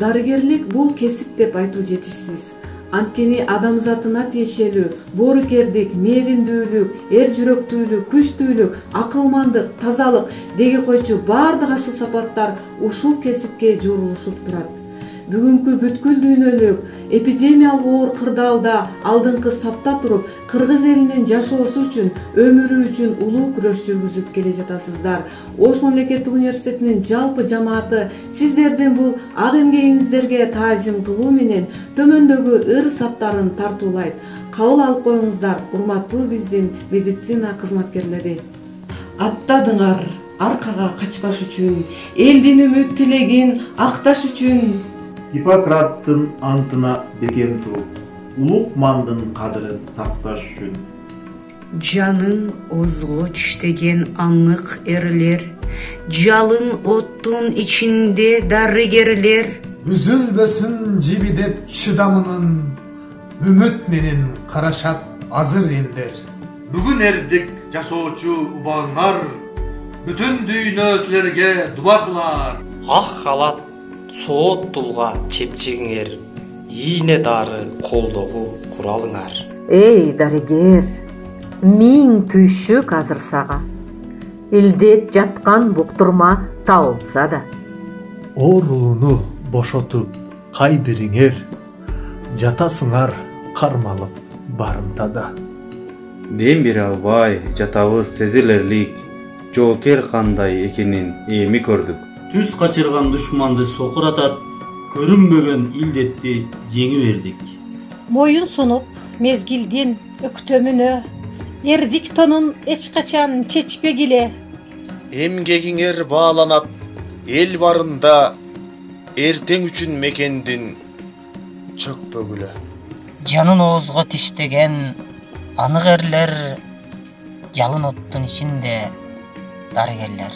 Дарыгерлик бул кесип деп айтуу жетишсиз. Анткени адамзатына тиешелүү боорукердик, мээримдүүлүк, эр жүрөктүүлүк, күчтүүлүк, акылмандык, тазалык деги койчу бардык асыл сапаттар ушул кесипке жуурулушуп турат. Бүгүнкү бүткүл дүйнөлүк эпидемиялык оор кырдаалда алдыңкы сапта туруп, кыргыз элинин жашоосу үчүн, өмүрү үчүн улуу күрөш жүргүзүп келе жатасыздар. Ош мамлекеттик университетинин жалпы жамааты сиздердин бул ак эмгегиңиздерге таазим кылуу менен төмөндөгү ыр саптарын тартуулайт. Кабыл алып коюңуздар, урматтуу биздин медицина кызматкерлери. Аттадыңар аркага качпаш үчүн, элдин үмүт тилегин акташ үчүн. Гиппократтын антына бекем туруп, улук мандын кадырын сакташ үчүн. Жанын озго тиштеген аннык эрлер, жалын оттун ичинде дарыгерлер. Үзүлбөсүн жибидеп чыдамынын, үмүт менен карашат азыр элдер. Бүгүн эрдик жасоочу убагыңар, бүтүн дүйнө силерге дуба кылар. Ак халат соот тулга чепчигиңер, ийне дары колдогу куралыңар. Эй дарыгер, миң түйшүк азыр сага, илдет жаткан буктурма табылса да. Оорулууну бошотуп кай бириңер, жатасыңар кармалып барымтада. Дем бере албай жатабыз сезилерлик, жоокер кандай экенин эми көрдүк. Түз качырган душманды сокуратат, көрүнбөгөн илдетти жеңи бердик. Моюн сунуп мезгилдин өктөмүнө, эрдик тонун эч качан чечпегиле. Эмгегиңер бааланат эл барында, эртең үчүн мекендин чөкпөгүлө. Жанын оозго тиштеген анык эрлер, жалын оттун ичинде дарыгерлер.